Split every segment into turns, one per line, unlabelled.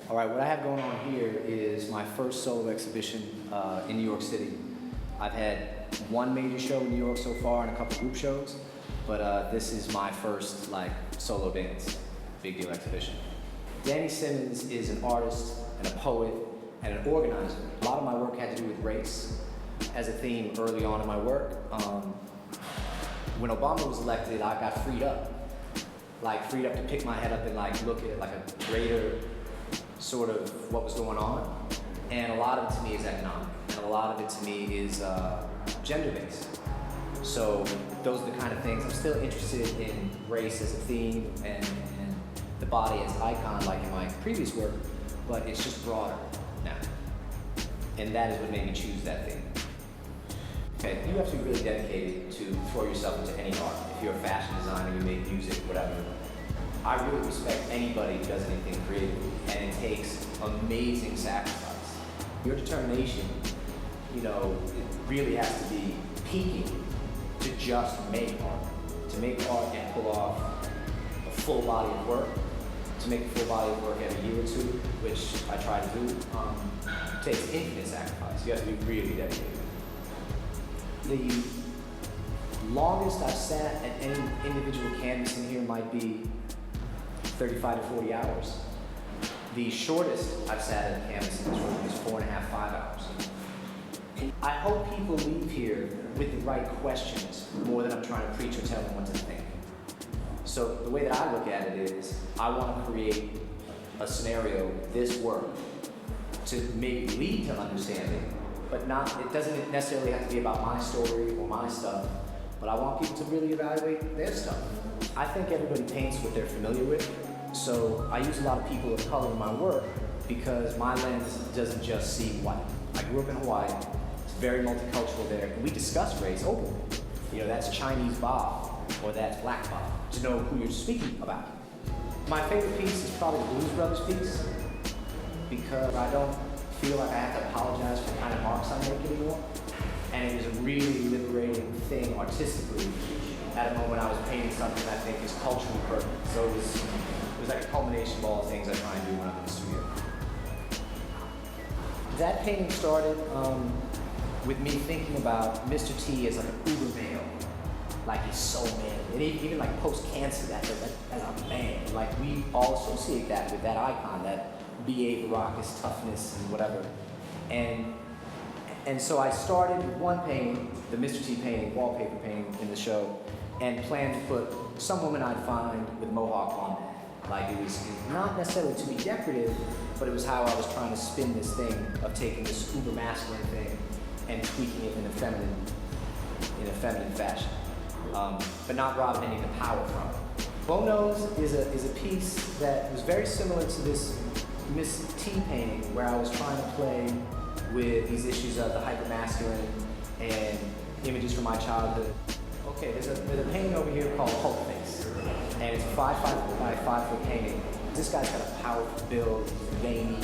All right, what I have going on here is my first solo exhibition in New York City. I've had one major show in New York so far and a couple group shows, but this is my first solo dance, big deal exhibition. Danny Simmons is an artist and a poet and an organizer. A lot of my work had to do with race as a theme early on in my work. When Obama was elected, I got freed up to pick my head up and look at it like a greater sort of what was going on. And a lot of it to me is economic, and a lot of it to me is gender-based. So those are the kind of things. I'm still interested in race as a theme and the body as icon like in my previous work, but it's just broader now. And that is what made me choose that theme. Okay, you have to be really dedicated to throw yourself into any art. If you're a fashion designer, you make music, whatever. I really respect anybody who does anything creative, and it takes amazing sacrifice. Your determination, it really has to be peaking to just make art. To make art and pull off a full body of work, to make a full body of work every year or two, which I try to do, takes infinite sacrifice. You have to be really dedicated. The longest I've sat at any individual canvas in here might be 35 to 40 hours. The shortest I've sat at a canvas in this room is 4.5, 5 hours. I hope people leave here with the right questions more than I'm trying to preach or tell them what to think. So the way that I look at it is, I want to create a scenario, this work, to maybe lead to understanding, but it doesn't necessarily have to be about my story or my stuff, but I want people to really evaluate their stuff. I think everybody paints what they're familiar with, so I use a lot of people of color in my work because my lens doesn't just see white. I grew up in Hawaii, it's very multicultural there, and we discuss race openly. That's Chinese Bob, or that's Black Bob, to know who you're speaking about. My favorite piece is probably the Blues Brothers piece, because I don't feel like I have to apologize for the kind of marks I make anymore. And it was a really liberating thing artistically at a moment I was painting something I think is culturally perfect. So it was like a culmination of all the things I try and do when I'm in the studio. That painting started with me thinking about Mr. T as like an uber male. Like he's so manly. And even like post-cancer, that as a man. Like we all associate that with that icon, that B.A. Baracus toughness and whatever. And so I started with one painting, the Mr. T painting, wallpaper painting in the show, and planned to put some woman I'd find with mohawk on that. Like it was not necessarily to be decorative, but it was how I was trying to spin this thing of taking this uber masculine thing and tweaking it in a feminine fashion, but not robbing any of the power from it. Bono's is a piece that was very similar to this Miss T painting, where I was trying to play with these issues of the hypermasculine and images from my childhood. Okay, there's a painting over here called Hulk Face, and it's a 5 by 5 foot painting. This guy's got a powerful build, veiny,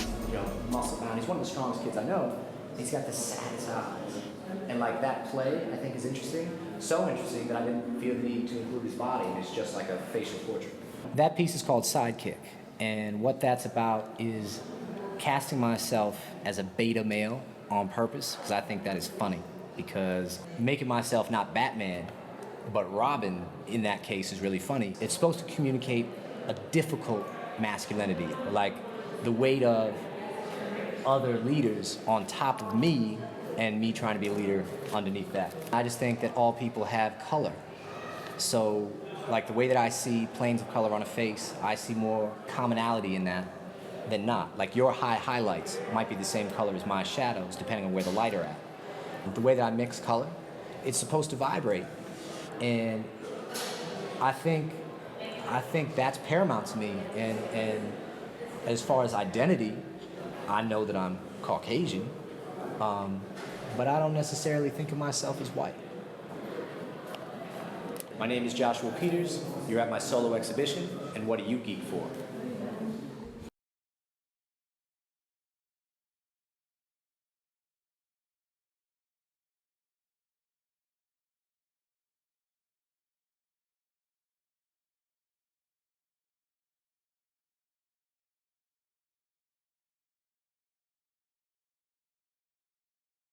muscle bound. He's one of the strongest kids I know. He's got the saddest eyes. And that play, I think, is interesting. So interesting that I didn't feel the need to include his body, and it's just like a facial portrait. That piece is called Sidekick, and what that's about is casting myself as a beta male on purpose, because I think that is funny, because making myself not Batman, but Robin in that case is really funny. It's supposed to communicate a difficult masculinity, like the weight of other leaders on top of me and me trying to be a leader underneath that. I just think that all people have color. So the way that I see planes of color on a face, I see more commonality in that than not. Like your highlights might be the same color as my shadows, depending on where the light are at. The way that I mix color, it's supposed to vibrate. And I think that's paramount to me. And as far as identity, I know that I'm Caucasian, but I don't necessarily think of myself as white. My name is Joshua Peters. You're at my solo exhibition, and what do you geek for?